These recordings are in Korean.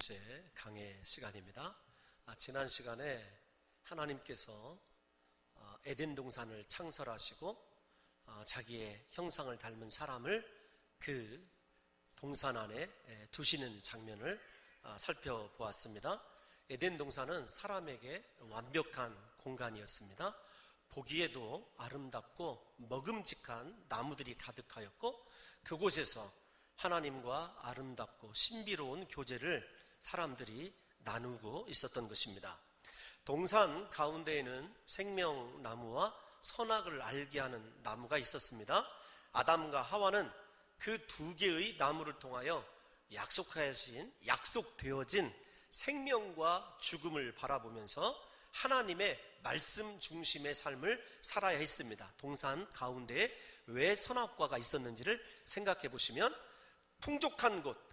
번째 강해 시간입니다. 지난 시간에 하나님께서 에덴 동산을 창설하시고 자기의 형상을 닮은 사람을 그 동산 안에 두시는 장면을 살펴보았습니다. 에덴 동산은 사람에게 완벽한 공간이었습니다. 보기에도 아름답고 먹음직한 나무들이 가득하였고, 그곳에서 하나님과 아름답고 신비로운 교제를 사람들이 나누고 있었던 것입니다. 동산 가운데에는 생명나무와 선악을 알게 하는 나무가 있었습니다. 아담과 하와는 그 두 개의 나무를 통하여 약속되어진 생명과 죽음을 바라보면서 하나님의 말씀 중심의 삶을 살아야 했습니다. 동산 가운데에 왜 선악과가 있었는지를 생각해 보시면, 풍족한 곳,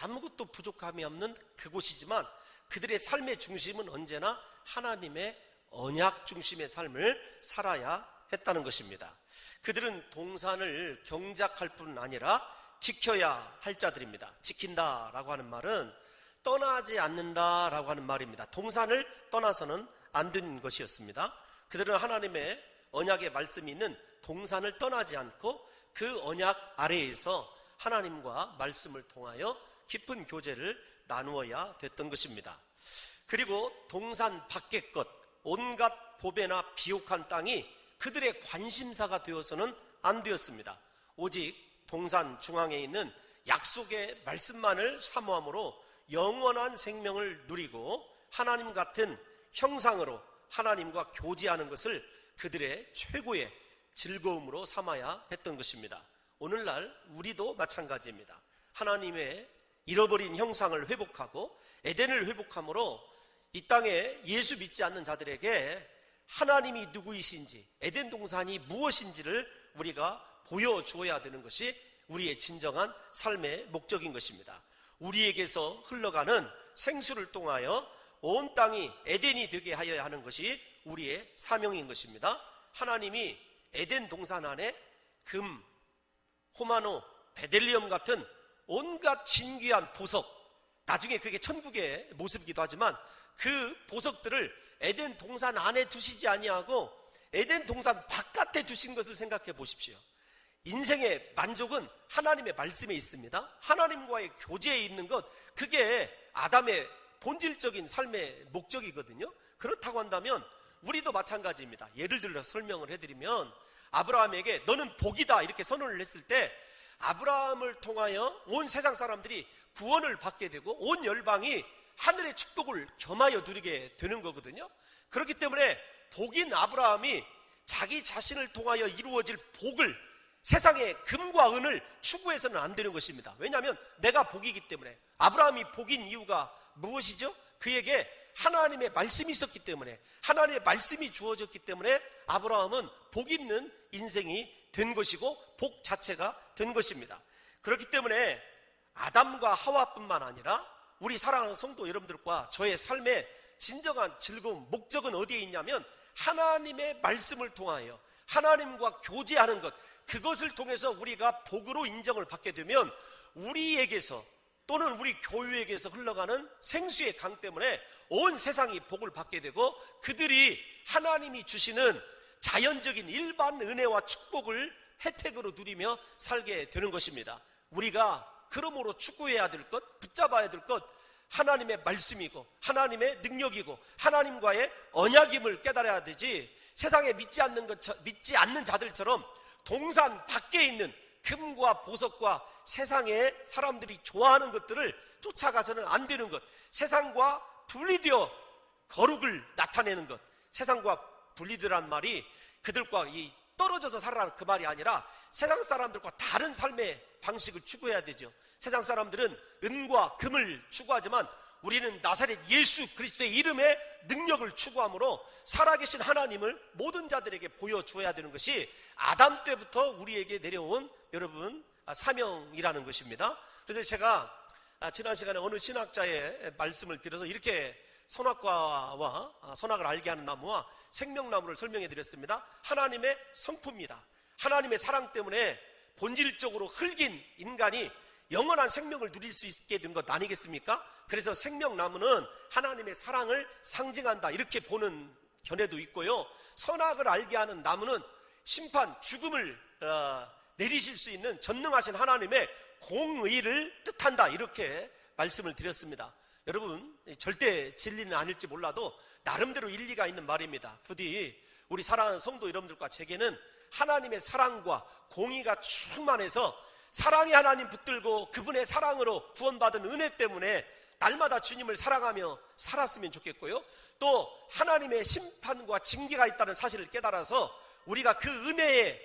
아무것도 부족함이 없는 그곳이지만 그들의 삶의 중심은 언제나 하나님의 언약 중심의 삶을 살아야 했다는 것입니다. 그들은 동산을 경작할 뿐 아니라 지켜야 할 자들입니다. 지킨다라고 하는 말은 떠나지 않는다라고 하는 말입니다. 동산을 떠나서는 안 되는 것이었습니다. 그들은 하나님의 언약의 말씀이 있는 동산을 떠나지 않고 그 언약 아래에서 하나님과 말씀을 통하여 깊은 교제를 나누어야 됐던 것입니다. 그리고 동산 밖의 것, 온갖 보배나 비옥한 땅이 그들의 관심사가 되어서는 안 되었습니다. 오직 동산 중앙에 있는 약속의 말씀만을 사모함으로 영원한 생명을 누리고 하나님 같은 형상으로 하나님과 교제하는 것을 그들의 최고의 즐거움으로 삼아야 했던 것입니다. 오늘날 우리도 마찬가지입니다. 하나님의 잃어버린 형상을 회복하고 에덴을 회복함으로 이 땅에 예수 믿지 않는 자들에게 하나님이 누구이신지, 에덴 동산이 무엇인지를 우리가 보여주어야 되는 것이 우리의 진정한 삶의 목적인 것입니다. 우리에게서 흘러가는 생수를 통하여 온 땅이 에덴이 되게 하여야 하는 것이 우리의 사명인 것입니다. 하나님이 에덴 동산 안에 금, 호마노, 베델리엄 같은 온갖 진귀한 보석, 나중에 그게 천국의 모습이기도 하지만 그 보석들을 에덴 동산 안에 두시지 아니하고 에덴 동산 바깥에 두신 것을 생각해 보십시오. 인생의 만족은 하나님의 말씀에 있습니다. 하나님과의 교제에 있는 것, 그게 아담의 본질적인 삶의 목적이거든요. 그렇다고 한다면 우리도 마찬가지입니다. 예를 들어 설명을 해드리면, 아브라함에게 너는 복이다 이렇게 선언을 했을 때 아브라함을 통하여 온 세상 사람들이 구원을 받게 되고 온 열방이 하늘의 축복을 겸하여 누리게 되는 거거든요. 그렇기 때문에 복인 아브라함이 자기 자신을 통하여 이루어질 복을, 세상의 금과 은을 추구해서는 안 되는 것입니다. 왜냐하면 내가 복이기 때문에. 아브라함이 복인 이유가 무엇이죠? 그에게 하나님의 말씀이 있었기 때문에, 하나님의 말씀이 주어졌기 때문에 아브라함은 복 있는 인생이 된 것이고 복 자체가 된 것입니다. 그렇기 때문에 아담과 하와뿐만 아니라 우리 사랑하는 성도 여러분들과 저의 삶의 진정한 즐거움, 목적은 어디에 있냐면 하나님의 말씀을 통하여 하나님과 교제하는 것, 그것을 통해서 우리가 복으로 인정을 받게 되면 우리에게서 또는 우리 교회에게서 흘러가는 생수의 강 때문에 온 세상이 복을 받게 되고 그들이 하나님이 주시는 자연적인 일반 은혜와 축복을 혜택으로 누리며 살게 되는 것입니다. 우리가 그러므로 추구해야 될 것, 붙잡아야 될 것, 하나님의 말씀이고 하나님의 능력이고 하나님과의 언약임을 깨달아야 되지, 세상에 믿지 않는 자들처럼 동산 밖에 있는 금과 보석과 세상에 사람들이 좋아하는 것들을 쫓아가서는 안 되는 것, 세상과 분리되어 거룩을 나타내는 것. 세상과 분리되란 말이 그들과 떨어져서 살아라 그 말이 아니라 세상 사람들과 다른 삶의 방식을 추구해야 되죠. 세상 사람들은 은과 금을 추구하지만 우리는 나사렛 예수 그리스도의 이름의 능력을 추구함으로 살아계신 하나님을 모든 자들에게 보여주어야 되는 것이 아담 때부터 우리에게 내려온 여러분 사명이라는 것입니다. 그래서 제가 지난 시간에 어느 신학자의 말씀을 빌어서 이렇게 선악과와 선악을 알게 하는 나무와 생명나무를 설명해 드렸습니다. 하나님의 성품입니다. 하나님의 사랑 때문에 본질적으로 흙인 인간이 영원한 생명을 누릴 수 있게 된 것 아니겠습니까? 그래서 생명나무는 하나님의 사랑을 상징한다, 이렇게 보는 견해도 있고요. 선악을 알게 하는 나무는 심판, 죽음을 내리실 수 있는 전능하신 하나님의 공의를 뜻한다, 이렇게 말씀을 드렸습니다. 여러분, 절대 진리는 아닐지 몰라도 나름대로 일리가 있는 말입니다. 부디 우리 사랑하는 성도 여러분들과 제게는 하나님의 사랑과 공의가 충만해서 사랑의 하나님 붙들고 그분의 사랑으로 구원받은 은혜 때문에 날마다 주님을 사랑하며 살았으면 좋겠고요. 또 하나님의 심판과 징계가 있다는 사실을 깨달아서 우리가 그 은혜의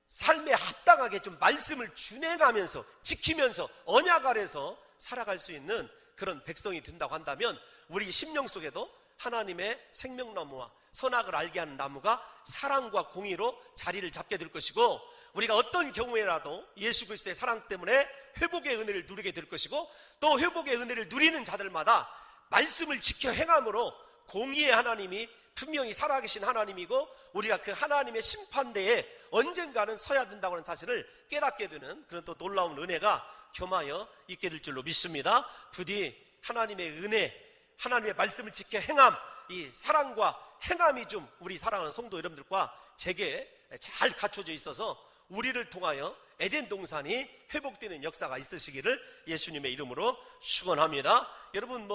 삶에 합당하게 좀 말씀을 준행하면서 지키면서 언약 아래서 살아갈 수 있는 그런 백성이 된다고 한다면 우리 심령 속에도 하나님의 생명나무와 선악을 알게 하는 나무가 사랑과 공의로 자리를 잡게 될 것이고, 우리가 어떤 경우에라도 예수 그리스도의 사랑 때문에 회복의 은혜를 누리게 될 것이고, 또 회복의 은혜를 누리는 자들마다 말씀을 지켜 행함으로 공의의 하나님이 분명히 살아계신 하나님이고 우리가 그 하나님의 심판대에 언젠가는 서야 된다고 하는 사실을 깨닫게 되는 그런 또 놀라운 은혜가 겸하여 있게 될 줄로 믿습니다. 부디 하나님의 은혜, 하나님의 말씀을 지켜 행함, 이 사랑과 행함이 좀 우리 사랑하는 성도 여러분들과 제게 잘 갖춰져 있어서 우리를 통하여 에덴 동산이 회복되는 역사가 있으시기를 예수님의 이름으로 축원합니다. 여러분,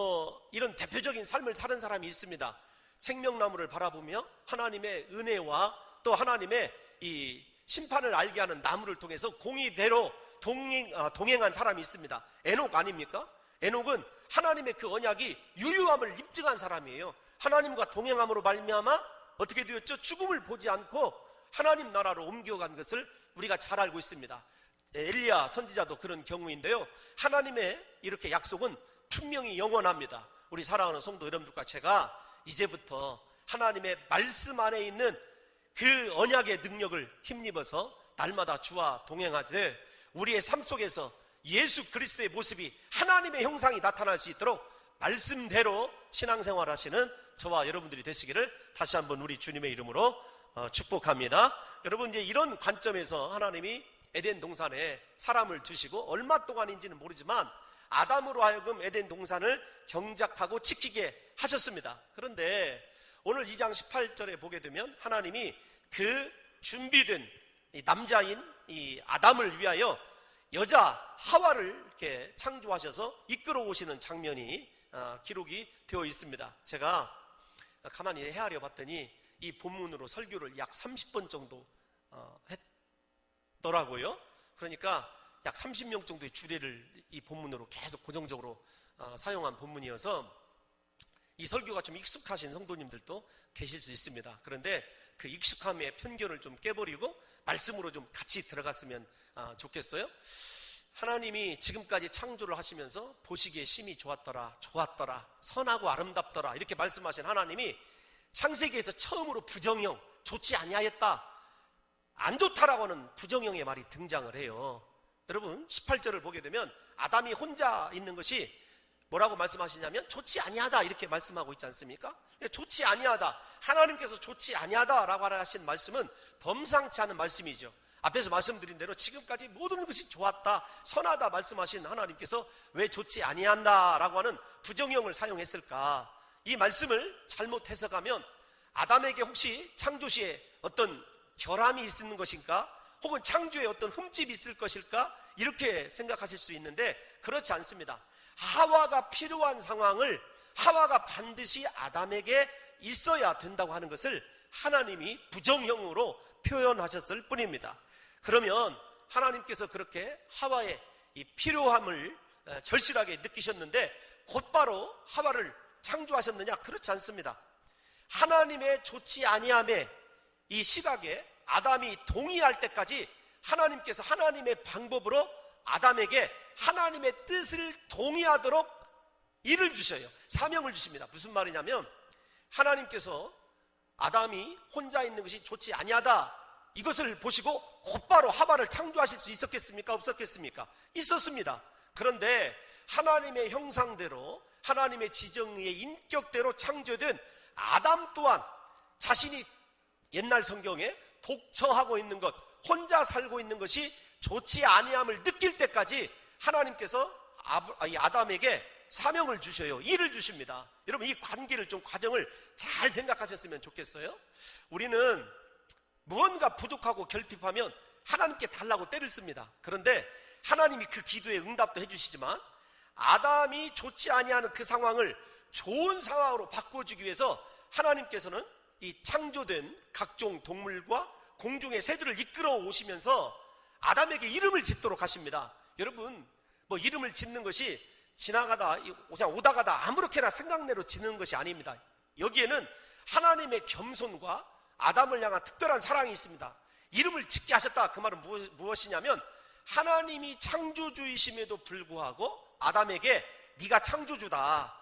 이런 대표적인 삶을 사는 사람이 있습니다. 생명나무를 바라보며 하나님의 은혜와 또 하나님의 이 심판을 알게 하는 나무를 통해서 공의대로 동행한 사람이 있습니다. 에녹 아닙니까? 에녹은 하나님의 그 언약이 유효함을 입증한 사람이에요. 하나님과 동행함으로 말미암아 어떻게 되었죠? 죽음을 보지 않고 하나님 나라로 옮겨간 것을 우리가 잘 알고 있습니다. 엘리야 선지자도 그런 경우인데요, 하나님의 이렇게 약속은 분명히 영원합니다. 우리 사랑하는 성도 여러분들과 제가 이제부터 하나님의 말씀 안에 있는 그 언약의 능력을 힘입어서 날마다 주와 동행하되 우리의 삶 속에서 예수 그리스도의 모습이 하나님의 형상이 나타날 수 있도록 말씀대로 신앙생활 하시는 저와 여러분들이 되시기를 다시 한번 우리 주님의 이름으로 축복합니다. 여러분, 이제 이런 관점에서 하나님이 에덴 동산에 사람을 두시고 얼마 동안인지는 모르지만 아담으로 하여금 에덴 동산을 경작하고 지키게 하셨습니다. 그런데 오늘 2장 18절에 보게 되면 하나님이 그 준비된 이 남자인 이 아담을 위하여 여자 하와를 이렇게 창조하셔서 이끌어 오시는 장면이 기록이 되어 있습니다. 제가 가만히 헤아려 봤더니 이 본문으로 설교를 약 30번 정도 했더라고요. 그러니까 약 30명 정도의 주례를 이 본문으로 계속 고정적으로 사용한 본문이어서 이 설교가 좀 익숙하신 성도님들도 계실 수 있습니다. 그런데 그 익숙함의 편견을 좀 깨버리고 말씀으로 좀 같이 들어갔으면 좋겠어요. 하나님이 지금까지 창조를 하시면서 보시기에 심히 좋았더라, 선하고 아름답더라, 이렇게 말씀하신 하나님이 창세기에서 처음으로 부정형, 좋지 아니하였다, 안 좋다라고 하는 부정형의 말이 등장을 해요. 여러분, 18절을 보게 되면 아담이 혼자 있는 것이 뭐라고 말씀하시냐면 좋지 아니하다, 이렇게 말씀하고 있지 않습니까? 좋지 아니하다, 하나님께서 좋지 아니하다라고 하신 말씀은 범상치 않은 말씀이죠. 앞에서 말씀드린 대로 지금까지 모든 것이 좋았다, 선하다 말씀하신 하나님께서 왜 좋지 아니한다라고 하는 부정형을 사용했을까? 이 말씀을 잘못 해석하면 아담에게 혹시 창조시에 어떤 결함이 있는 것인가? 혹은 창조에 어떤 흠집이 있을 것일까? 이렇게 생각하실 수 있는데 그렇지 않습니다. 하와가 필요한 상황을 하와가 반드시 아담에게 있어야 된다고 하는 것을 하나님이 부정형으로 표현하셨을 뿐입니다. 그러면 하나님께서 그렇게 하와의 이 필요함을 절실하게 느끼셨는데 곧바로 하와를 창조하셨느냐? 그렇지 않습니다. 하나님의 좋지 아니함에 이 시각에 아담이 동의할 때까지 하나님께서 하나님의 방법으로 아담에게 하나님의 뜻을 동의하도록 일을 주셔요. 사명을 주십니다. 무슨 말이냐면 하나님께서 아담이 혼자 있는 것이 좋지 아니하다, 이것을 보시고 곧바로 하와를 창조하실 수 있었겠습니까? 없었겠습니까? 있었습니다. 그런데 하나님의 형상대로 하나님의 지정의 인격대로 창조된 아담 또한 자신이 옛날 성경에 독처하고 있는 것, 혼자 살고 있는 것이 좋지 아니함을 느낄 때까지 하나님께서 아담에게 사명을 주셔요. 일을 주십니다. 여러분, 이 관계를 좀, 과정을 잘 생각하셨으면 좋겠어요. 우리는 무언가 부족하고 결핍하면 하나님께 달라고 때를 씁니다. 그런데 하나님이 그 기도에 응답도 해주시지만 아담이 좋지 아니하는 그 상황을 좋은 상황으로 바꿔주기 위해서 하나님께서는 이 창조된 각종 동물과 공중의 새들을 이끌어 오시면서 아담에게 이름을 짓도록 하십니다. 여러분, 뭐 이름을 짓는 것이 지나가다 그냥 오다가다 아무렇게나 생각내로 짓는 것이 아닙니다. 여기에는 하나님의 겸손과 아담을 향한 특별한 사랑이 있습니다. 이름을 짓게 하셨다, 그 말은 무엇이냐면 하나님이 창조주이심에도 불구하고 아담에게 네가 창조주다,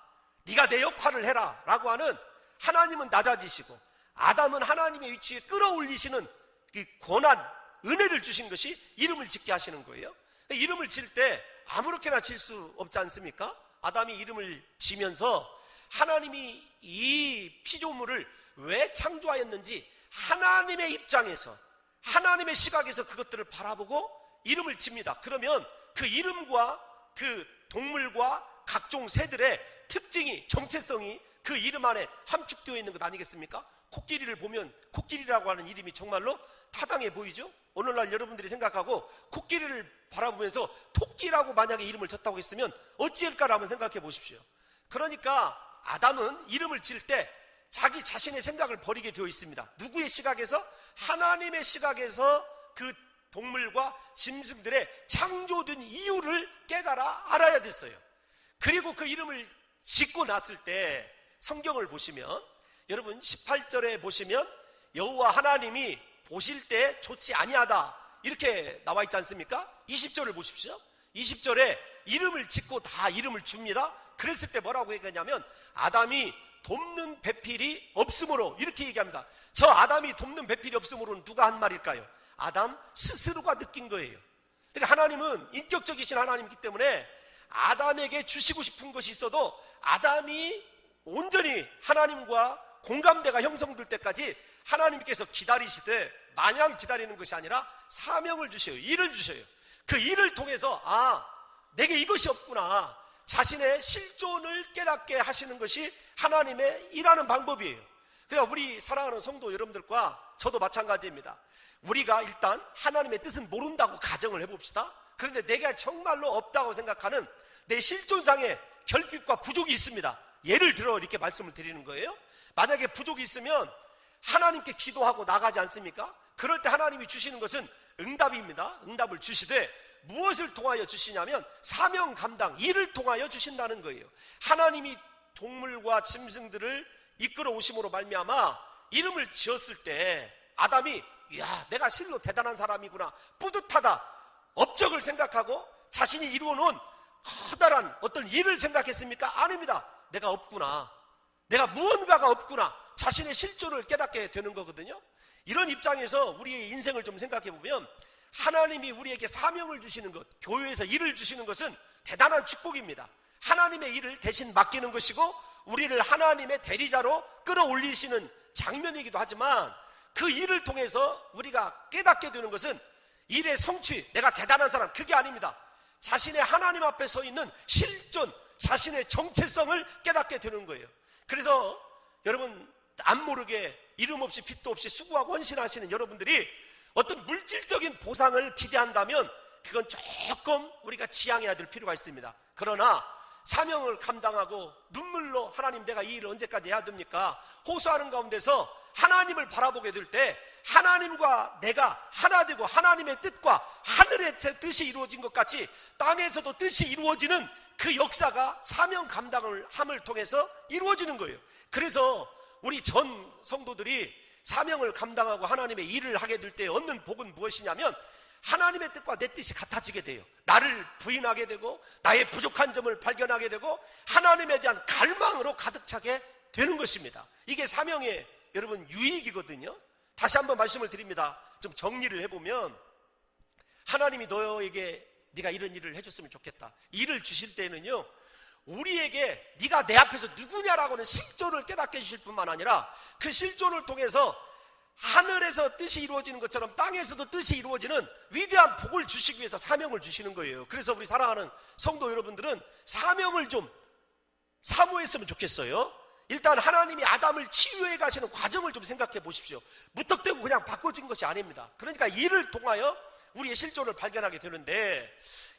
네가 내 역할을 해라 라고 하는, 하나님은 낮아지시고 아담은 하나님의 위치에 끌어올리시는 그 권한, 은혜를 주신 것이 이름을 짓게 하시는 거예요. 이름을 질 때 아무렇게나 질 수 없지 않습니까? 아담이 이름을 지면서 하나님이 이 피조물을 왜 창조하였는지 하나님의 입장에서, 하나님의 시각에서 그것들을 바라보고 이름을 집니다. 그러면 그 이름과 그 동물과 각종 새들의 특징이, 정체성이 그 이름 안에 함축되어 있는 것 아니겠습니까? 코끼리를 보면 코끼리라고 하는 이름이 정말로 타당해 보이죠? 오늘날 여러분들이 생각하고 코끼리를 바라보면서 토끼라고 만약에 이름을 졌다고 했으면 어찌할까를 한번 생각해 보십시오. 그러니까 아담은 이름을 지을 때 자기 자신의 생각을 버리게 되어 있습니다. 누구의 시각에서? 하나님의 시각에서 그 동물과 짐승들의 창조된 이유를 깨달아 알아야 됐어요. 그리고 그 이름을 짓고 났을 때 성경을 보시면, 여러분 18절에 보시면 여호와 하나님이 보실 때 좋지 아니하다 이렇게 나와 있지 않습니까? 20절을 보십시오. 20절에 이름을 짓고 다 이름을 줍니다. 그랬을 때 뭐라고 얘기하냐면 아담이 돕는 배필이 없으므로, 이렇게 얘기합니다. 저 아담이 돕는 배필이 없으므로는 누가 한 말일까요? 아담 스스로가 느낀 거예요. 그러니까 하나님은 인격적이신 하나님이기 때문에 아담에게 주시고 싶은 것이 있어도 아담이 온전히 하나님과 공감대가 형성될 때까지 하나님께서 기다리시되 마냥 기다리는 것이 아니라 사명을 주셔요. 일을 주셔요. 그 일을 통해서 내게 이것이 없구나, 자신의 실존을 깨닫게 하시는 것이 하나님의 일하는 방법이에요. 그러니까 우리 사랑하는 성도 여러분들과 저도 마찬가지입니다. 우리가 일단 하나님의 뜻은 모른다고 가정을 해봅시다. 그런데 내가 정말로 없다고 생각하는 내 실존상의 결핍과 부족이 있습니다. 예를 들어 이렇게 말씀을 드리는 거예요. 만약에 부족이 있으면 하나님께 기도하고 나가지 않습니까? 그럴 때 하나님이 주시는 것은 응답입니다. 응답을 주시되 무엇을 통하여 주시냐면 사명 감당, 일을 통하여 주신다는 거예요. 하나님이 동물과 짐승들을 이끌어 오심으로 말미암아 이름을 지었을 때 아담이 이야, 내가 실로 대단한 사람이구나, 뿌듯하다, 업적을 생각하고 자신이 이루어놓은 커다란 어떤 일을 생각했습니까? 아닙니다. 내가 없구나, 내가 무언가가 없구나, 자신의 실존을 깨닫게 되는 거거든요. 이런 입장에서 우리의 인생을 좀 생각해 보면 하나님이 우리에게 사명을 주시는 것, 교회에서 일을 주시는 것은 대단한 축복입니다. 하나님의 일을 대신 맡기는 것이고 우리를 하나님의 대리자로 끌어올리시는 장면이기도 하지만 그 일을 통해서 우리가 깨닫게 되는 것은 일의 성취, 내가 대단한 사람, 그게 아닙니다. 자신의 하나님 앞에 서 있는 실존, 자신의 정체성을 깨닫게 되는 거예요. 그래서 여러분, 안 모르게 이름 없이 빚도 없이 수고하고 헌신하시는 여러분들이 어떤 물질적인 보상을 기대한다면 그건 조금 우리가 지양해야 될 필요가 있습니다. 그러나 사명을 감당하고 눈물로 하나님, 내가 이 일을 언제까지 해야 됩니까? 호소하는 가운데서 하나님을 바라보게 될 때 하나님과 내가 하나 되고 하나님의 뜻과 하늘의 뜻이 이루어진 것 같이 땅에서도 뜻이 이루어지는 그 역사가 사명 감당을 함을 통해서 이루어지는 거예요. 그래서 우리 전 성도들이 사명을 감당하고 하나님의 일을 하게 될 때 얻는 복은 무엇이냐면 하나님의 뜻과 내 뜻이 같아지게 돼요. 나를 부인하게 되고 나의 부족한 점을 발견하게 되고 하나님에 대한 갈망으로 가득 차게 되는 것입니다. 이게 사명의 여러분 유익이거든요. 다시 한번 말씀을 드립니다. 좀 정리를 해보면 하나님이 너에게 네가 이런 일을 해줬으면 좋겠다, 일을 주실 때는요, 우리에게 네가 내 앞에서 누구냐라고 하는 실존을 깨닫게 해주실 뿐만 아니라 그 실존을 통해서 하늘에서 뜻이 이루어지는 것처럼 땅에서도 뜻이 이루어지는 위대한 복을 주시기 위해서 사명을 주시는 거예요. 그래서 우리 사랑하는 성도 여러분들은 사명을 좀 사모했으면 좋겠어요. 일단 하나님이 아담을 치유해 가시는 과정을 좀 생각해 보십시오. 무턱대고 그냥 바꿔준 것이 아닙니다. 그러니까 이를 통하여 우리의 실존을 발견하게 되는데,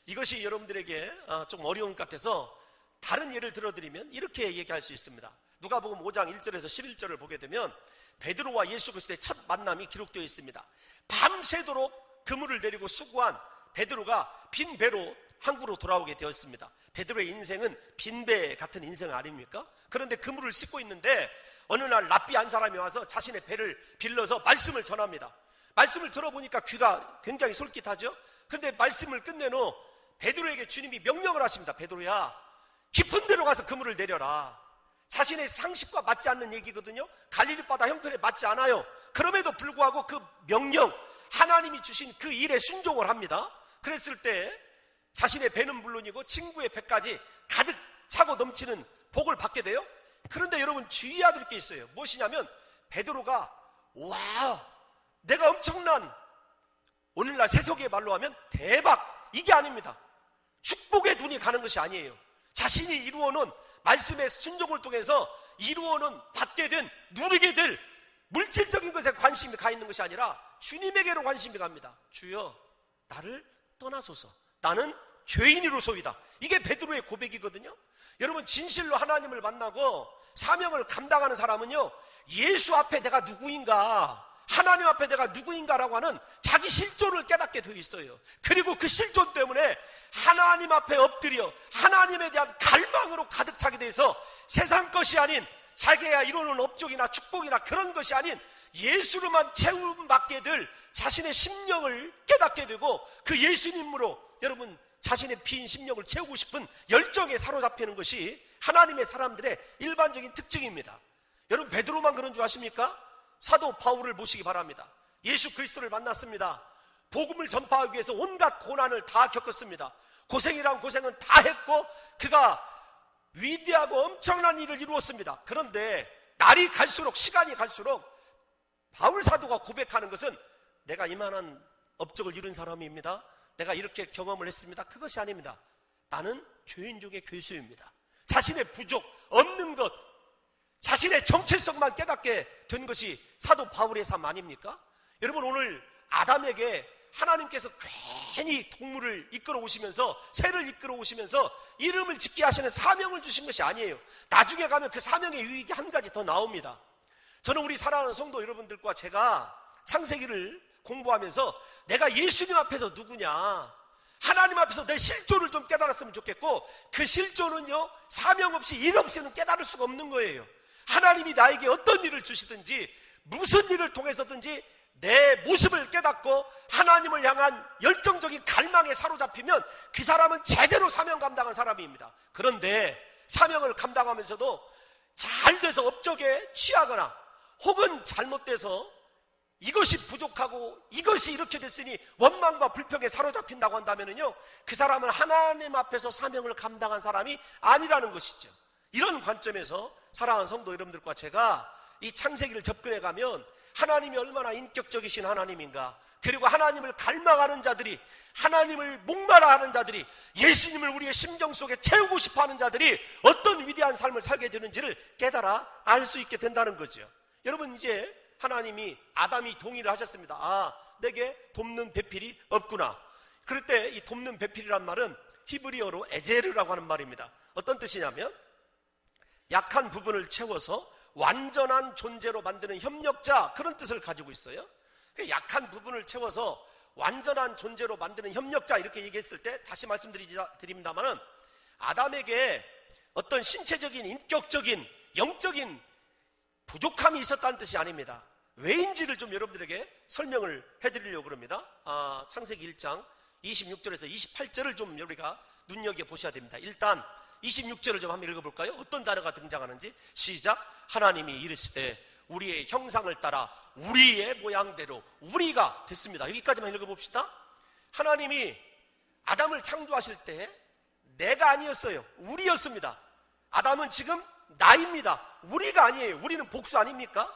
이것이 여러분들에게 좀 어려운 것 같아서 다른 예를 들어드리면 이렇게 얘기할 수 있습니다. 누가복음 5장 1절에서 11절을 보게 되면 베드로와 예수 그리스도의 첫 만남이 기록되어 있습니다. 밤새도록 그물을 내리고 수고한 베드로가 빈 배로 항구로 돌아오게 되었습니다. 베드로의 인생은 빈배 같은 인생 아닙니까? 그런데 그물을 싣고 있는데 어느 날 랍비 한 사람이 와서 자신의 배를 빌려서 말씀을 전합니다. 말씀을 들어보니까 귀가 굉장히 솔깃하죠. 그런데 말씀을 끝낸 후 베드로에게 주님이 명령을 하십니다. 베드로야, 깊은 데로 가서 그물을 내려라. 자신의 상식과 맞지 않는 얘기거든요. 갈릴리 바다 형편에 맞지 않아요. 그럼에도 불구하고 그 명령, 하나님이 주신 그 일에 순종을 합니다. 그랬을 때 자신의 배는 물론이고 친구의 배까지 가득 차고 넘치는 복을 받게 돼요. 그런데 여러분 주의해야 될 게 있어요. 무엇이냐면 베드로가 내가 엄청난, 오늘날 세속의 말로 하면 대박, 이게 아닙니다. 축복의 눈이 가는 것이 아니에요. 자신이 이루어놓은 말씀의 순종을 통해서 이루어놓은 받게 된, 누리게 될 물질적인 것에 관심이 가 있는 것이 아니라 주님에게로 관심이 갑니다. 주여, 나를 떠나소서. 나는 죄인이로소이다. 이게 베드로의 고백이거든요. 여러분, 진실로 하나님을 만나고 사명을 감당하는 사람은요, 예수 앞에 내가 누구인가, 하나님 앞에 내가 누구인가라고 하는 자기 실존을 깨닫게 되어 있어요. 그리고 그 실존 때문에 하나님 앞에 엎드려 하나님에 대한 갈망으로 가득 차게 돼서 세상 것이 아닌, 자기가 이루는 업적이나 축복이나 그런 것이 아닌 예수로만 채움받게 될 자신의 심령을 깨닫게 되고, 그 예수님으로 여러분 자신의 빈 심령을 채우고 싶은 열정에 사로잡히는 것이 하나님의 사람들의 일반적인 특징입니다. 여러분, 베드로만 그런 줄 아십니까? 사도 바울을 보시기 바랍니다. 예수 그리스도를 만났습니다. 복음을 전파하기 위해서 온갖 고난을 다 겪었습니다. 고생이란 고생은 다 했고 그가 위대하고 엄청난 일을 이루었습니다. 그런데 날이 갈수록, 시간이 갈수록 바울 사도가 고백하는 것은 내가 이만한 업적을 이룬 사람입니다. 내가 이렇게 경험을 했습니다. 그것이 아닙니다. 나는 죄인 중에 괴수입니다. 자신의 부족, 없는 것, 자신의 정체성만 깨닫게 된 것이 사도 바울의 삶 아닙니까? 여러분, 오늘 아담에게 하나님께서 괜히 동물을 이끌어 오시면서, 새를 이끌어 오시면서 이름을 짓게 하시는 사명을 주신 것이 아니에요. 나중에 가면 그 사명의 유익이 한 가지 더 나옵니다. 저는 우리 사랑하는 성도 여러분들과 제가 창세기를 공부하면서 내가 예수님 앞에서 누구냐, 하나님 앞에서 내 실존을 좀 깨달았으면 좋겠고, 그 실존은요, 사명 없이, 일 없이는 깨달을 수가 없는 거예요. 하나님이 나에게 어떤 일을 주시든지 무슨 일을 통해서든지 내 모습을 깨닫고 하나님을 향한 열정적인 갈망에 사로잡히면 그 사람은 제대로 사명 감당한 사람입니다. 그런데 사명을 감당하면서도 잘 돼서 업적에 취하거나 혹은 잘못돼서 이것이 부족하고 이것이 이렇게 됐으니 원망과 불평에 사로잡힌다고 한다면요, 그 사람은 하나님 앞에서 사명을 감당한 사람이 아니라는 것이죠. 이런 관점에서 사랑하는 성도 여러분들과 제가 이 창세기를 접근해 가면 하나님이 얼마나 인격적이신 하나님인가, 그리고 하나님을 갈망하는 자들이, 하나님을 목마르하는 자들이, 예수님을 우리의 심정 속에 채우고 싶어하는 자들이 어떤 위대한 삶을 살게 되는지를 깨달아 알 수 있게 된다는 거죠. 여러분, 이제 하나님이, 아담이 동의를 하셨습니다. 내게 돕는 배필이 없구나. 그럴 때 이 돕는 배필이란 말은 히브리어로 에제르라고 하는 말입니다. 어떤 뜻이냐면 약한 부분을 채워서 완전한 존재로 만드는 협력자, 그런 뜻을 가지고 있어요. 약한 부분을 채워서 완전한 존재로 만드는 협력자, 이렇게 얘기했을 때 다시 말씀드립니다만은 아담에게 어떤 신체적인, 인격적인, 영적인 부족함이 있었다는 뜻이 아닙니다. 왜인지를 좀 여러분들에게 설명을 해드리려고 합니다. 창세기 1장 26절에서 28절을 좀 우리가 눈여겨보셔야 됩니다. 일단 26절을 좀 한번 읽어볼까요? 어떤 단어가 등장하는지. 시작. 하나님이 이르시되 우리의 형상을 따라 우리의 모양대로 우리가 됐습니다. 여기까지만 읽어봅시다. 하나님이 아담을 창조하실 때 내가 아니었어요. 우리였습니다. 아담은 지금 나입니다. 우리가 아니에요. 우리는 복수 아닙니까?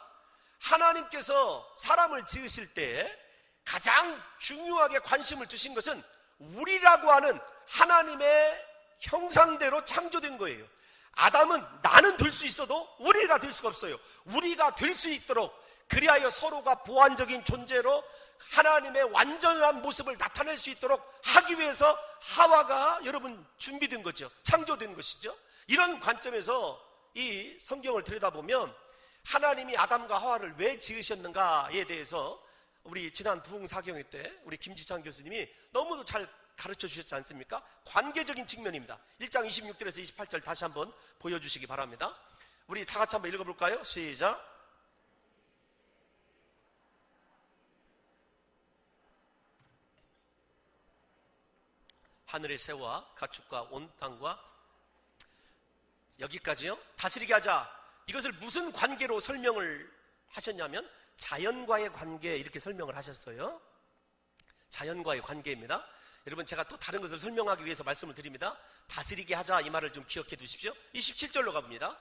하나님께서 사람을 지으실 때 가장 중요하게 관심을 두신 것은 우리라고 하는 하나님의 형상대로 창조된 거예요. 아담은 나는 될 수 있어도 우리가 될 수가 없어요. 우리가 될 수 있도록, 그리하여 서로가 보완적인 존재로 하나님의 완전한 모습을 나타낼 수 있도록 하기 위해서 하와가 여러분 준비된 거죠. 창조된 것이죠. 이런 관점에서 이 성경을 들여다보면 하나님이 아담과 하와를 왜 지으셨는가에 대해서 우리 지난 부흥사경회 때 우리 김지찬 교수님이 너무도 잘 가르쳐 주셨지 않습니까? 관계적인 측면입니다. 1장 26절에서 28절 다시 한번 보여주시기 바랍니다. 우리 다 같이 한번 읽어볼까요? 시작. 하늘의 새와 가축과 온 땅과, 여기까지요. 다스리게 하자. 이것을 무슨 관계로 설명을 하셨냐면 자연과의 관계, 이렇게 설명을 하셨어요. 자연과의 관계입니다. 여러분, 제가 또 다른 것을 설명하기 위해서 말씀을 드립니다. 다스리게 하자, 이 말을 좀 기억해 두십시오. 27절로 가봅니다.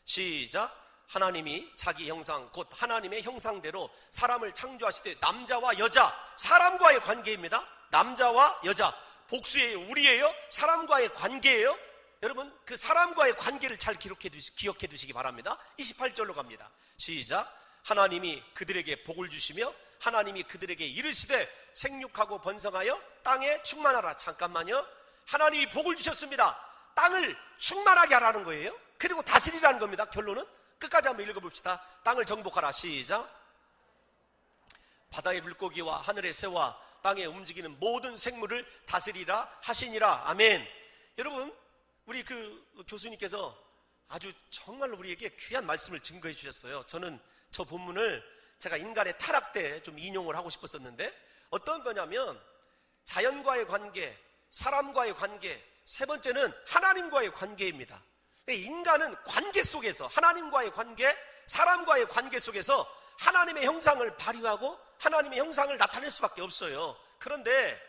시작. 하나님이 자기 형상, 곧 하나님의 형상대로 사람을 창조하실 때 남자와 여자, 사람과의 관계입니다. 남자와 여자, 복수예요, 우리예요, 사람과의 관계예요. 여러분, 그 사람과의 관계를 잘 기억해 두시기 바랍니다. 28절로 갑니다. 시작. 하나님이 그들에게 복을 주시며 하나님이 그들에게 이르시되 생육하고 번성하여 땅에 충만하라. 잠깐만요. 하나님이 복을 주셨습니다. 땅을 충만하게 하라는 거예요. 그리고 다스리라는 겁니다. 결론은 끝까지 한번 읽어봅시다. 땅을 정복하라. 시작. 바다의 물고기와 하늘의 새와 땅에 움직이는 모든 생물을 다스리라 하시니라. 아멘. 여러분, 우리 그 교수님께서 아주 정말로 우리에게 귀한 말씀을 증거해 주셨어요. 저는 저 본문을 제가 인간의 타락 때 좀 인용을 하고 싶었었는데, 어떤 거냐면 자연과의 관계, 사람과의 관계, 세 번째는 하나님과의 관계입니다. 인간은 관계 속에서, 하나님과의 관계, 사람과의 관계 속에서 하나님의 형상을 발휘하고 하나님의 형상을 나타낼 수밖에 없어요. 그런데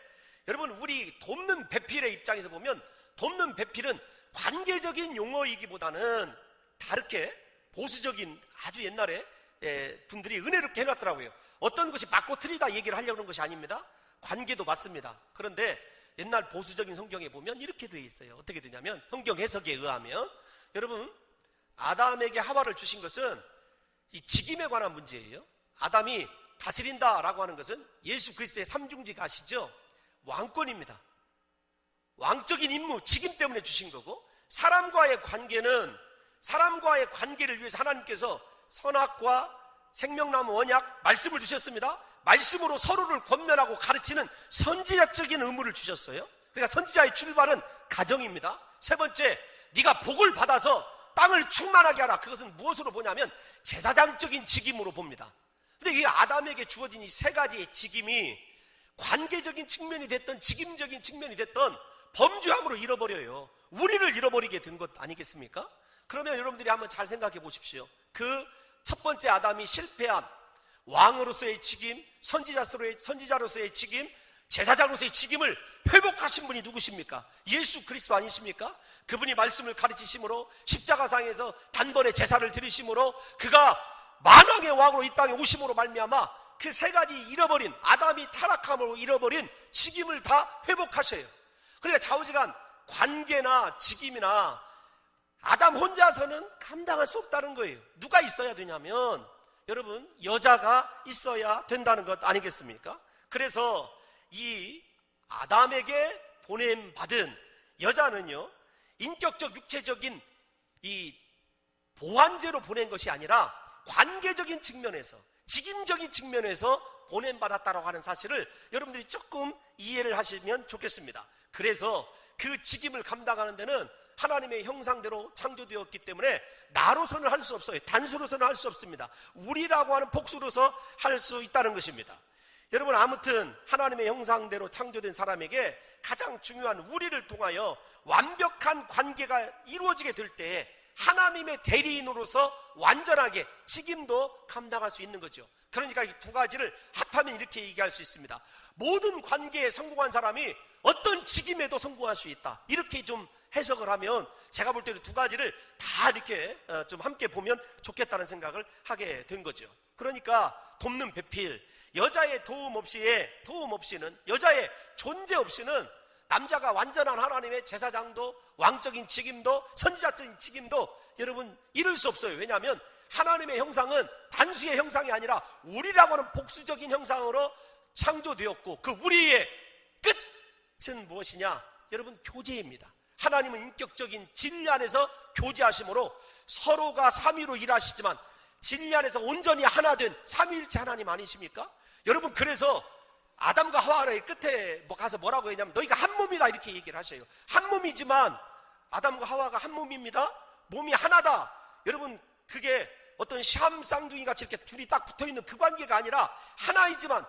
여러분, 우리 돕는 배필의 입장에서 보면 돕는 배필은 관계적인 용어이기보다는 다르게 보수적인, 아주 옛날에 분들이 은혜롭게 해놨더라고요. 어떤 것이 맞고 틀리다 얘기를 하려고 하는 것이 아닙니다. 관계도 맞습니다. 그런데 옛날 보수적인 성경에 보면 이렇게 되어 있어요. 어떻게 되냐면, 성경 해석에 의하면 여러분, 아담에게 하와를 주신 것은 이 직임에 관한 문제예요. 아담이 다스린다라고 하는 것은 예수 그리스도의 삼중직 아시죠? 왕권입니다. 왕적인 임무, 직임 때문에 주신 거고, 사람과의 관계는 사람과의 관계를 위해서 하나님께서 선악과 생명나무 언약 말씀을 주셨습니다. 말씀으로 서로를 권면하고 가르치는 선지자적인 의무를 주셨어요. 그러니까 선지자의 출발은 가정입니다. 세 번째, 네가 복을 받아서 땅을 충만하게 하라. 그것은 무엇으로 보냐면 제사장적인 직임으로 봅니다. 근데 이 아담에게 주어진 이 세 가지의 직임이 관계적인 측면이 됐던 직임적인 측면이 됐던 범죄함으로 잃어버려요. 우리를 잃어버리게 된 것 아니겠습니까? 그러면 여러분들이 한번 잘 생각해 보십시오. 그 첫 번째 아담이 실패한 왕으로서의 직임, 선지자로서의 직임, 제사장으로서의 직임을 회복하신 분이 누구십니까? 예수 그리스도 아니십니까? 그분이 말씀을 가르치심으로 십자가상에서 단번에 제사를 드리심으로 그가 만왕의 왕으로 이 땅에 오심으로 말미암아 그 세 가지 잃어버린, 아담이 타락함으로 잃어버린 직임을 다 회복하셔요. 그러니까 좌우지간 관계나 직임이나 아담 혼자서는 감당할 수 없다는 거예요. 누가 있어야 되냐면 여러분, 여자가 있어야 된다는 것 아니겠습니까? 그래서 이 아담에게 보냄받은 여자는요, 인격적 육체적인 이 보완제로 보낸 것이 아니라 관계적인 측면에서, 직임적인 측면에서 보냄받았다고 하는 사실을 여러분들이 조금 이해를 하시면 좋겠습니다. 그래서 그 직임을 감당하는 데는 하나님의 형상대로 창조되었기 때문에 나로서는 할 수 없어요. 단수로서는 할 수 없습니다. 우리라고 하는 복수로서 할 수 있다는 것입니다. 여러분, 아무튼 하나님의 형상대로 창조된 사람에게 가장 중요한 우리를 통하여 완벽한 관계가 이루어지게 될 때 하나님의 대리인으로서 완전하게 직임도 감당할 수 있는 거죠. 그러니까 이 두 가지를 합하면 이렇게 얘기할 수 있습니다. 모든 관계에 성공한 사람이 어떤 직임에도 성공할 수 있다. 이렇게 좀 해석을 하면 제가 볼 때는 두 가지를 다 이렇게 좀 함께 보면 좋겠다는 생각을 하게 된 거죠. 그러니까 돕는 배필, 여자의 도움 없이는, 여자의 존재 없이는 남자가 완전한 하나님의 제사장도, 왕적인 직임도, 선지자적인 직임도 여러분 이룰 수 없어요. 왜냐하면 하나님의 형상은 단수의 형상이 아니라 우리라고 하는 복수적인 형상으로 창조되었고, 그 우리의 끝은 무엇이냐? 여러분, 교제입니다. 하나님은 인격적인 진리 안에서 교제하심으로 서로가 삼위로 일하시지만 진리 안에서 온전히 하나 된 삼위일체 하나님 아니십니까? 여러분, 그래서 아담과 하와의 끝에 가서 뭐라고 했냐면 너희가 한 몸이다 이렇게 얘기를 하셔요. 한 몸이지만 아담과 하와가 한 몸입니다. 몸이 하나다. 여러분, 그게 어떤 시함 쌍둥이 같이 이렇게 둘이 딱 붙어있는 그 관계가 아니라 하나이지만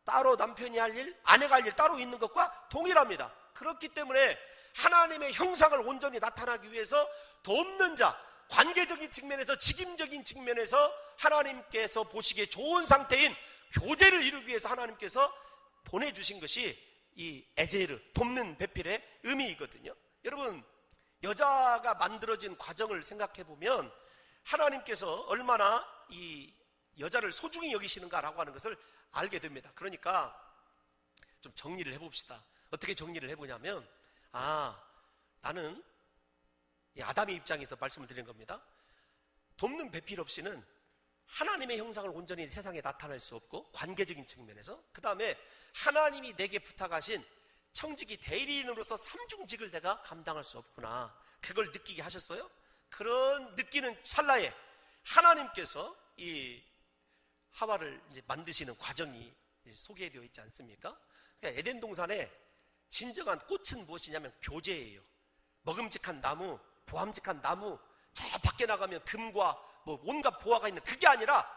따로 남편이 할 일, 아내가 할 일 따로 있는 것과 동일합니다. 그렇기 때문에 하나님의 형상을 온전히 나타나기 위해서 돕는 자, 관계적인 측면에서, 직임적인 측면에서 하나님께서 보시기에 좋은 상태인 교제를 이루기 위해서 하나님께서 보내주신 것이 이 에제르, 돕는 배필의 의미이거든요. 여러분, 여자가 만들어진 과정을 생각해 보면 하나님께서 얼마나 이 여자를 소중히 여기시는가라고 하는 것을 알게 됩니다. 그러니까 좀 정리를 해봅시다. 어떻게 정리를 해보냐면, 나는 이 아담의 입장에서 말씀을 드린 겁니다. 돕는 배필 없이는 하나님의 형상을 온전히 세상에 나타낼 수 없고, 관계적인 측면에서, 그 다음에 하나님이 내게 부탁하신 청지기 대리인으로서 삼중직을 내가 감당할 수 없구나, 그걸 느끼게 하셨어요. 그런 느끼는 찰나에 하나님께서 이 하와를 이제 만드시는 과정이 소개되어 있지 않습니까? 그러니까 에덴 동산에 진정한 꽃은 무엇이냐면 교제예요. 먹음직한 나무, 보암직한 나무, 저 밖에 나가면 금과 뭐 온갖 보화가 있는, 그게 아니라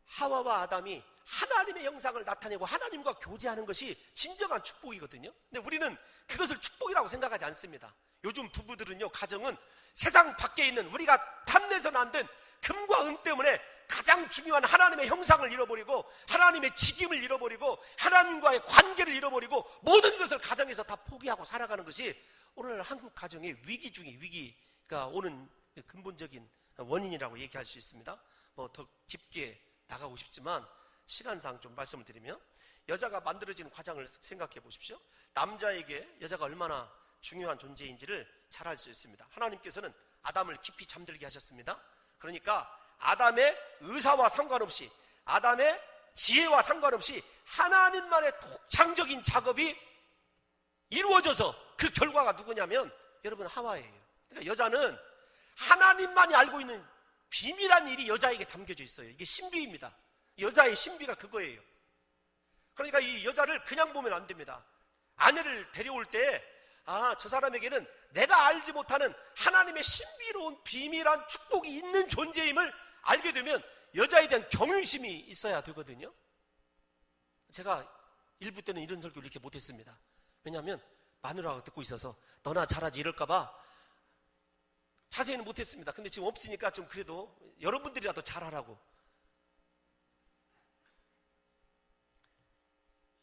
하와와 아담이 하나님의 형상을 나타내고 하나님과 교제하는 것이 진정한 축복이거든요. 근데 우리는 그것을 축복이라고 생각하지 않습니다. 요즘 부부들은요, 가정은 세상 밖에 있는, 우리가 탐내서는 안 된 금과 은 때문에 가장 중요한 하나님의 형상을 잃어버리고, 하나님의 직임을 잃어버리고, 하나님과의 관계를 잃어버리고, 모든 것을 가정에서 다 포기하고 살아가는 것이 오늘 한국 가정의 위기 중에 위기가 오는 근본적인 원인이라고 얘기할 수 있습니다. 뭐 더 깊게 나가고 싶지만 시간상 좀 말씀을 드리면, 여자가 만들어지는 과정을 생각해 보십시오. 남자에게 여자가 얼마나 중요한 존재인지를 잘 알 수 있습니다. 하나님께서는 아담을 깊이 잠들게 하셨습니다. 그러니까 아담의 의사와 상관없이, 아담의 지혜와 상관없이 하나님만의 독창적인 작업이 이루어져서 그 결과가 누구냐면 여러분, 하와예요. 그러니까 여자는 하나님만이 알고 있는 비밀한 일이 여자에게 담겨져 있어요. 이게 신비입니다. 여자의 신비가 그거예요. 그러니까 이 여자를 그냥 보면 안 됩니다. 아내를 데려올 때, 저 사람에게는 내가 알지 못하는 하나님의 신비로운 비밀한 축복이 있는 존재임을 알게 되면 여자에 대한 경외심이 있어야 되거든요. 제가 일부 때는 이런 설교를 이렇게 못했습니다. 왜냐하면 마누라가 듣고 있어서 너나 잘하지 이럴까봐 자세히는 못했습니다. 근데 지금 없으니까 좀 그래도 여러분들이라도 잘하라고.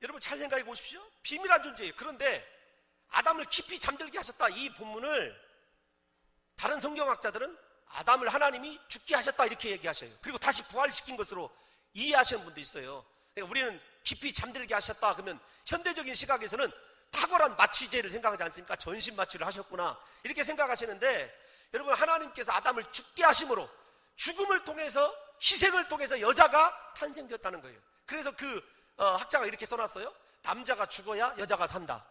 여러분, 잘 생각해 보십시오. 비밀한 존재예요. 그런데 아담을 깊이 잠들게 하셨다, 이 본문을 다른 성경학자들은 아담을 하나님이 죽게 하셨다 이렇게 얘기하셔요. 그리고 다시 부활시킨 것으로 이해하시는 분도 있어요. 그러니까 우리는 깊이 잠들게 하셨다 그러면 현대적인 시각에서는 탁월한 마취제를 생각하지 않습니까? 전신 마취를 하셨구나 이렇게 생각하시는데, 여러분, 하나님께서 아담을 죽게 하심으로 죽음을 통해서, 희생을 통해서 여자가 탄생되었다는 거예요. 그래서 그 학자가 이렇게 써놨어요. 남자가 죽어야 여자가 산다.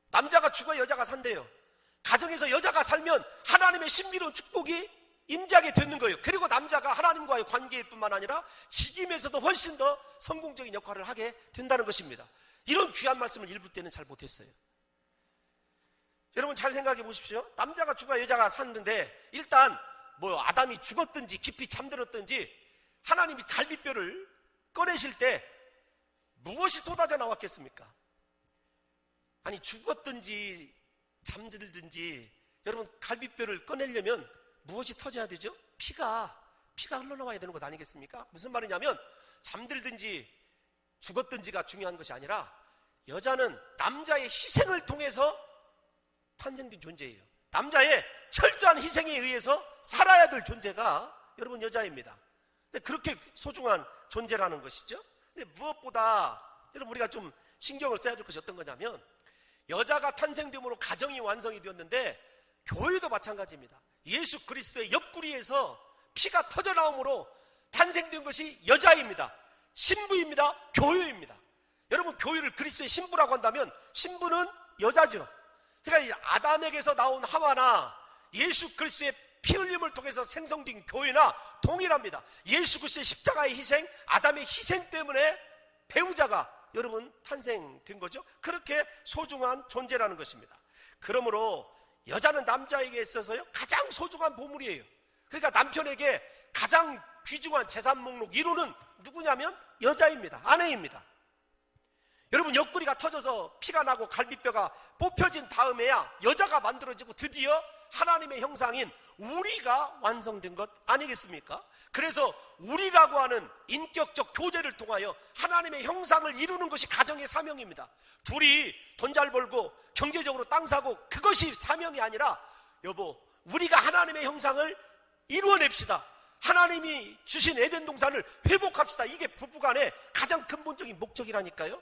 남자가 죽어야 여자가 산대요. 가정에서 여자가 살면 하나님의 신비로운 축복이 임재하게 되는 거예요. 그리고 남자가 하나님과의 관계일 뿐만 아니라 직임에서도 훨씬 더 성공적인 역할을 하게 된다는 것입니다. 이런 귀한 말씀을 일부 때는 잘 못했어요. 여러분, 잘 생각해 보십시오. 남자가 죽어야 여자가 샀는데, 일단 뭐 아담이 죽었든지 깊이 잠들었든지 하나님이 갈비뼈를 꺼내실 때 무엇이 쏟아져 나왔겠습니까? 아니, 죽었든지 잠들든지 여러분, 갈비뼈를 꺼내려면 무엇이 터져야 되죠? 피가 흘러나와야 되는 것 아니겠습니까? 무슨 말이냐면 잠들든지 죽었든지가 중요한 것이 아니라 여자는 남자의 희생을 통해서 탄생된 존재예요. 남자의 철저한 희생에 의해서 살아야 될 존재가 여러분 여자입니다. 그렇게 소중한 존재라는 것이죠. 근데 무엇보다 여러분 우리가 좀 신경을 써야 될 것이 어떤 거냐면, 여자가 탄생됨으로 가정이 완성이 되었는데 교회도 마찬가지입니다. 예수 그리스도의 옆구리에서 피가 터져나옴으로 탄생된 것이 여자입니다. 신부입니다. 교회입니다. 여러분, 교회를 그리스도의 신부라고 한다면 신부는 여자죠. 그러니까 아담에게서 나온 하와나 예수 그리스도의 피 흘림을 통해서 생성된 교회나 동일합니다. 예수 그리스도의 십자가의 희생, 아담의 희생 때문에 배우자가 여러분 탄생된 거죠. 그렇게 소중한 존재라는 것입니다. 그러므로 여자는 남자에게 있어서요 가장 소중한 보물이에요. 그러니까 남편에게 가장 귀중한 재산 목록 1호는 누구냐면 여자입니다. 아내입니다. 여러분, 옆구리가 터져서 피가 나고 갈비뼈가 뽑혀진 다음에야 여자가 만들어지고 드디어 하나님의 형상인 우리가 완성된 것 아니겠습니까? 그래서 우리라고 하는 인격적 교제를 통하여 하나님의 형상을 이루는 것이 가정의 사명입니다. 둘이 돈 잘 벌고 경제적으로 땅 사고 그것이 사명이 아니라, 여보, 우리가 하나님의 형상을 이루어냅시다. 하나님이 주신 에덴 동산을 회복합시다. 이게 부부간의 가장 근본적인 목적이라니까요.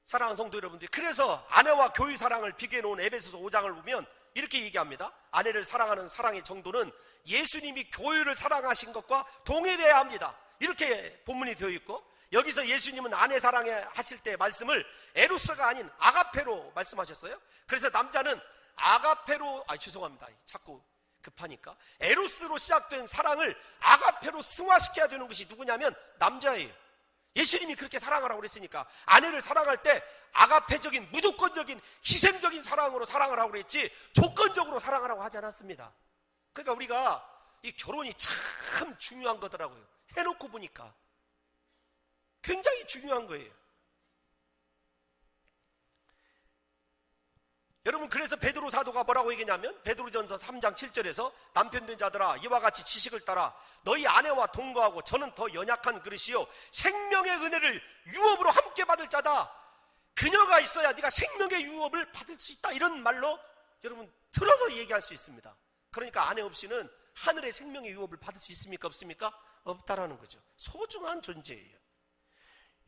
사랑하는 성도 여러분들, 그래서 아내와 교회 사랑을 비교해 놓은 에베소서 5장을 보면 이렇게 얘기합니다. 아내를 사랑하는 사랑의 정도는 예수님이 교회를 사랑하신 것과 동일해야 합니다. 이렇게 본문이 되어 있고, 여기서 예수님은 아내 사랑해 하실 때 말씀을 에로스가 아닌 아가페로 말씀하셨어요. 그래서 남자는 아가페로, 죄송합니다. 자꾸 급하니까. 에로스로 시작된 사랑을 아가페로 승화시켜야 되는 것이 누구냐면 남자예요. 예수님이 그렇게 사랑하라고 그랬으니까 아내를 사랑할 때 아가페적인, 무조건적인, 희생적인 사랑으로 사랑을 하고 그랬지 조건적으로 사랑하라고 하지 않았습니다. 그러니까 우리가 이 결혼이 참 중요한 거더라고요. 해놓고 보니까 굉장히 중요한 거예요. 여러분, 그래서 베드로 사도가 뭐라고 얘기냐면 베드로전서 3장 7절에서 남편 된 자들아, 이와 같이 지식을 따라 너희 아내와 동거하고 저는 더 연약한 그릇이요 생명의 은혜를 유업으로 함께 받을 자다. 그녀가 있어야 네가 생명의 유업을 받을 수 있다. 이런 말로 여러분 틀어서 얘기할 수 있습니다. 그러니까 아내 없이는 하늘의 생명의 유업을 받을 수 있습니까? 없습니까? 없다라는 거죠. 소중한 존재예요.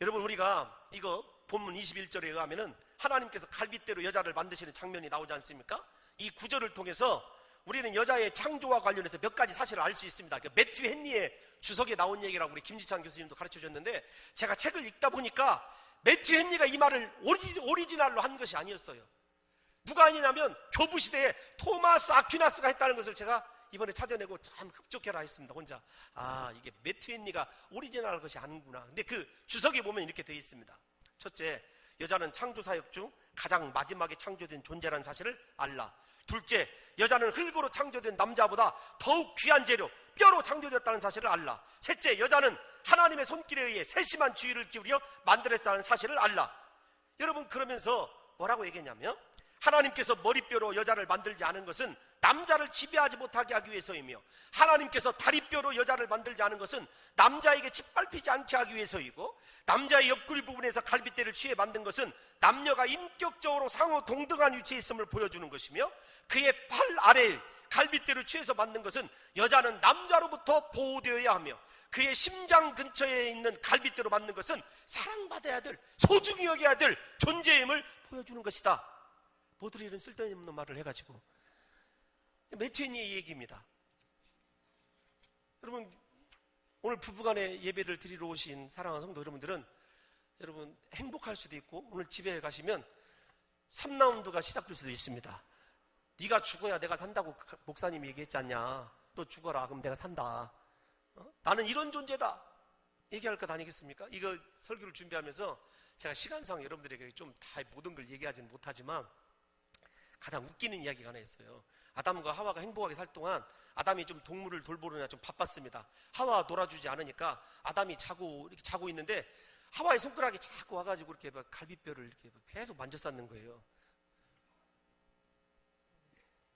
여러분, 우리가 이거 본문 21절에 의하면은 하나님께서 갈빗대로 여자를 만드시는 장면이 나오지 않습니까? 이 구절을 통해서 우리는 여자의 창조와 관련해서 몇 가지 사실을 알 수 있습니다. 매튜 헨리의 주석에 나온 얘기라고 우리 김지찬 교수님도 가르쳐 주셨는데, 제가 책을 읽다 보니까 매튜 헨리가 이 말을 오리지널로 한 것이 아니었어요. 누가 아니냐면 교부 시대에 토마스 아퀴나스가 했다는 것을 제가 이번에 찾아내고 참 흡족해라 했습니다. 혼자. 이게 매튜 헨리가 오리지널 것이 아니구나. 근데 그 주석에 보면 이렇게 되어 있습니다. 첫째, 여자는 창조 사역 중 가장 마지막에 창조된 존재라는 사실을 알라. 둘째, 여자는 흙으로 창조된 남자보다 더욱 귀한 재료, 뼈로 창조되었다는 사실을 알라. 셋째, 여자는 하나님의 손길에 의해 세심한 주의를 기울여 만들었다는 사실을 알라. 여러분, 그러면서 뭐라고 얘기했냐면, 하나님께서 머리뼈로 여자를 만들지 않은 것은 남자를 지배하지 못하게 하기 위해서이며, 하나님께서 다리뼈로 여자를 만들지 않은 것은 남자에게 짓밟히지 않게 하기 위해서이고, 남자의 옆구리 부분에서 갈빗대를 취해 만든 것은 남녀가 인격적으로 상호 동등한 위치에 있음을 보여주는 것이며, 그의 팔 아래에 갈빗대를 취해서 만든 것은 여자는 남자로부터 보호되어야 하며, 그의 심장 근처에 있는 갈빗대로 만든 것은 사랑받아야 될, 소중히 여겨야 될 존재임을 보여주는 것이다. 모두들 이런 쓸데없는 말을 해가지고. 매튜 헨리의 얘기입니다. 여러분, 오늘 부부간의 예배를 드리러 오신 사랑하는 성도 여러분들은 여러분 행복할 수도 있고, 오늘 집에 가시면 3라운드가 시작될 수도 있습니다. 네가 죽어야 내가 산다고 목사님이 얘기했지 않냐. 너 죽어라, 그럼 내가 산다. 나는 이런 존재다 얘기할 것 아니겠습니까? 이거 설교를 준비하면서 제가 시간상 여러분들에게 좀 다 모든 걸 얘기하지는 못하지만 가장 웃기는 이야기가 하나 있어요. 아담과 하와가 행복하게 살 동안 아담이 좀 동물을 돌보느라 좀 바빴습니다. 하와가 놀아주지 않으니까 아담이 이렇게 자고 있는데 하와의 손가락이 자꾸 와가지고 이렇게 막 갈비뼈를 이렇게 계속 만져쌌는 거예요.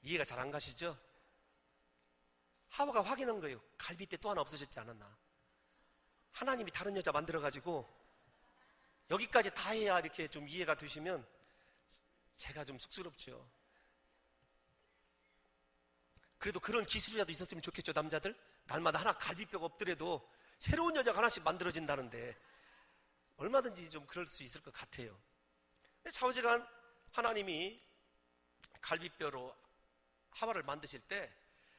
이해가 잘 안 가시죠? 하와가 확인한 거예요. 갈비뼈 또 하나 없어졌지 않았나. 하나님이 다른 여자 만들어가지고 여기까지 다 해야 이렇게 좀 이해가 되시면 제가 좀 쑥스럽죠. 그래도 그런 기술이라도 있었으면 좋겠죠. 남자들 날마다 하나 갈비뼈가 없더라도 새로운 여자가 하나씩 만들어진다는데 얼마든지 좀 그럴 수 있을 것 같아요. 좌우지간 하나님이 갈비뼈로 하와를 만드실 때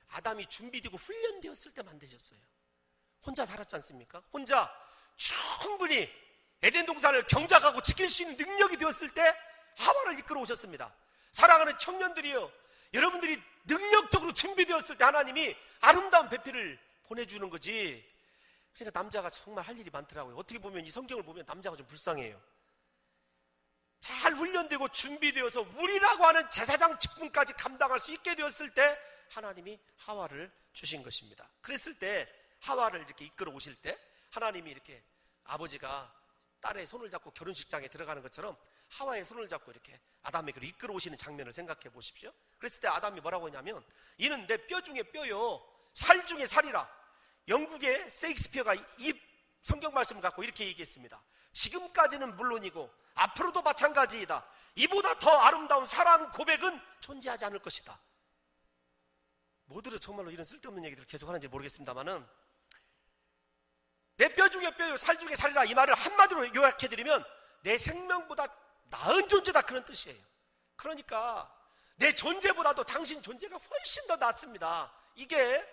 아담이 준비되고 훈련되었을 때 만드셨어요. 혼자 살았지 않습니까? 혼자 충분히 에덴 동산을 경작하고 지킬 수 있는 능력이 되었을 때 하와를 이끌어 오셨습니다. 사랑하는 청년들이요, 여러분들이 능력적으로 준비되었을 때 하나님이 아름다운 배필을 보내주는 거지. 그러니까 남자가 정말 할 일이 많더라고요. 어떻게 보면 이 성경을 보면 남자가 좀 불쌍해요. 잘 훈련되고 준비되어서 우리라고 하는 제사장 직분까지 감당할 수 있게 되었을 때 하나님이 하와를 주신 것입니다. 그랬을 때 하와를 이렇게 이끌어 오실 때 하나님이 이렇게 아버지가 딸의 손을 잡고 결혼식장에 들어가는 것처럼 하와의 손을 잡고 이렇게 아담에게로 이끌어 오시는 장면을 생각해 보십시오. 그랬을 때 아담이 뭐라고 하냐면, 이는 내 뼈 중에 뼈요, 살 중에 살이라. 영국의 세익스피어가 이 성경 말씀을 갖고 이렇게 얘기했습니다. 지금까지는 물론이고 앞으로도 마찬가지이다. 이보다 더 아름다운 사랑 고백은 존재하지 않을 것이다. 뭐들은 정말로 이런 쓸데없는 얘기들을 계속 하는지 모르겠습니다만은, 내 뼈 중에 뼈요, 살 중에 살이라, 이 말을 한마디로 요약해드리면 내 생명보다 나은 존재다, 그런 뜻이에요. 그러니까 내 존재보다도 당신 존재가 훨씬 더 낫습니다. 이게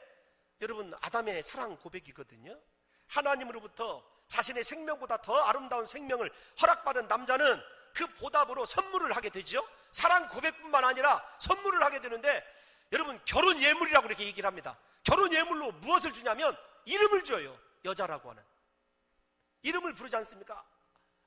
여러분 아담의 사랑 고백이거든요. 하나님으로부터 자신의 생명보다 더 아름다운 생명을 허락받은 남자는 그 보답으로 선물을 하게 되죠. 사랑 고백뿐만 아니라 선물을 하게 되는데, 여러분 결혼 예물이라고 이렇게 얘기를 합니다. 결혼 예물로 무엇을 주냐면 이름을 줘요. 여자라고 하는 이름을 부르지 않습니까?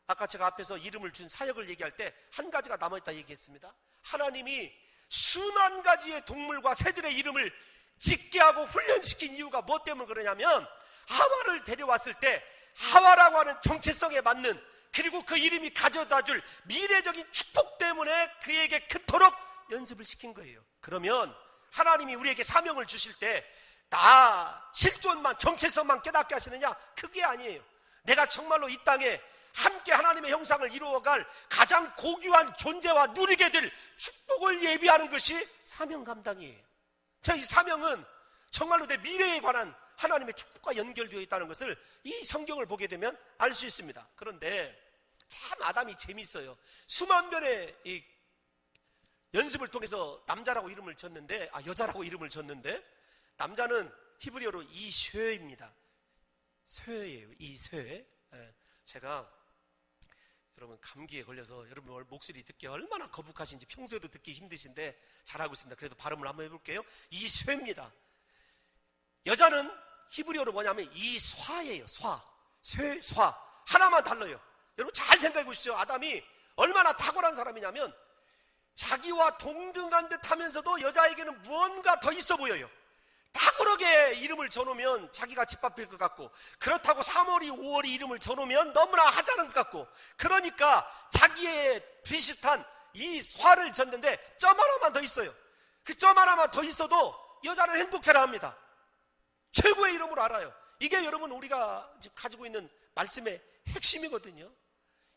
아까 제가 앞에서 이름을 준 사역을 얘기할 때 한 가지가 남아있다 얘기했습니다. 하나님이 수만 가지의 동물과 새들의 이름을 짓게 하고 훈련시킨 이유가 무엇 때문에 그러냐면, 하와를 데려왔을 때 하와라고 하는 정체성에 맞는, 그리고 그 이름이 가져다줄 미래적인 축복 때문에 그에게 그토록 연습을 시킨 거예요. 그러면 하나님이 우리에게 사명을 주실 때 나 실존만, 정체성만 깨닫게 하시느냐? 그게 아니에요. 내가 정말로 이 땅에 함께 하나님의 형상을 이루어갈 가장 고귀한 존재와 누리게 될 축복을 예비하는 것이 사명 감당이에요. 자, 이 사명은 정말로 내 미래에 관한 하나님의 축복과 연결되어 있다는 것을 이 성경을 보게 되면 알 수 있습니다. 그런데 참 아담이 재밌어요. 수만 번의 이 연습을 통해서 남자라고 이름을 졌는데, 여자라고 이름을 졌는데, 남자는 히브리어로 이쉐입니다. 쇠예요. 이쇠. 제가 여러분 감기에 걸려서 여러분 목소리 듣기 얼마나 거북하신지 평소에도 듣기 힘드신데 잘하고 있습니다. 그래도 발음을 한번 해볼게요. 이쇠입니다. 여자는 히브리어로 뭐냐면 이쏴예요. 쏴. 쇠, 쏴. 하나만 달라요. 여러분 잘 생각해 보시죠. 아담이 얼마나 탁월한 사람이냐면, 자기와 동등한 듯 하면서도 여자에게는 무언가 더 있어 보여요. 탁월하게 이름을 져놓으면 자기가 짓밟힐 것 같고, 그렇다고 3월이 5월이 이름을 져놓으면 너무나 하찮은 것 같고, 그러니까 자기의 비슷한 이 쇠를 졌는데 점 하나만 더 있어요. 그 점 하나만 더 있어도 여자는 행복해라 합니다. 최고의 이름으로 알아요. 이게 여러분 우리가 지금 가지고 있는 말씀의 핵심이거든요.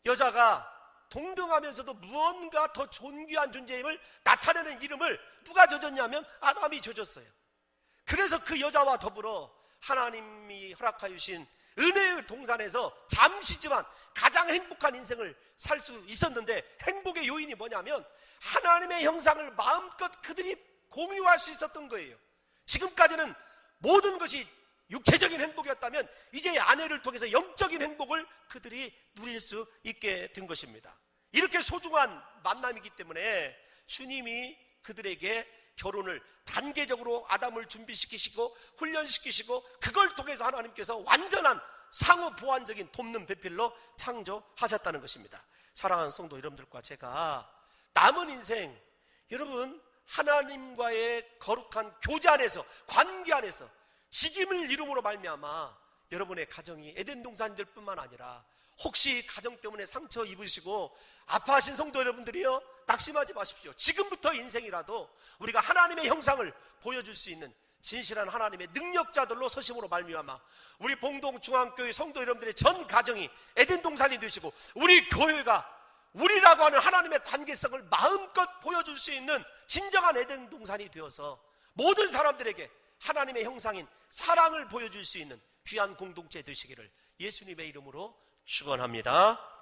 여자가 동등하면서도 무언가 더 존귀한 존재임을 나타내는 이름을 누가 져줬냐면 아담이 져줬어요. 그래서 그 여자와 더불어 하나님이 허락하여 주신 은혜의 동산에서 잠시지만 가장 행복한 인생을 살 수 있었는데, 행복의 요인이 뭐냐면 하나님의 형상을 마음껏 그들이 공유할 수 있었던 거예요. 지금까지는 모든 것이 육체적인 행복이었다면 이제 아내를 통해서 영적인 행복을 그들이 누릴 수 있게 된 것입니다. 이렇게 소중한 만남이기 때문에 주님이 그들에게 결혼을 단계적으로 아담을 준비시키시고 훈련시키시고, 그걸 통해서 하나님께서 완전한 상호 보완적인 돕는 배필로 창조하셨다는 것입니다. 사랑하는 성도 여러분들과 제가 남은 인생, 여러분 하나님과의 거룩한 교제 안에서, 관계 안에서 직임을 이룸으로 말미암아 여러분의 가정이 에덴 동산들 뿐만 아니라, 혹시 가정 때문에 상처 입으시고 아파하신 성도 여러분들이요, 낙심하지 마십시오. 지금부터 인생이라도 우리가 하나님의 형상을 보여줄 수 있는 진실한 하나님의 능력자들로 서심으로 말미암아 우리 봉동중앙교회 성도 여러분들의 전 가정이 에덴 동산이 되시고 우리 교회가 우리라고 하는 하나님의 관계성을 마음껏 보여줄 수 있는 진정한 에덴 동산이 되어서 모든 사람들에게 하나님의 형상인 사랑을 보여줄 수 있는 귀한 공동체 되시기를 예수님의 이름으로 축원합니다.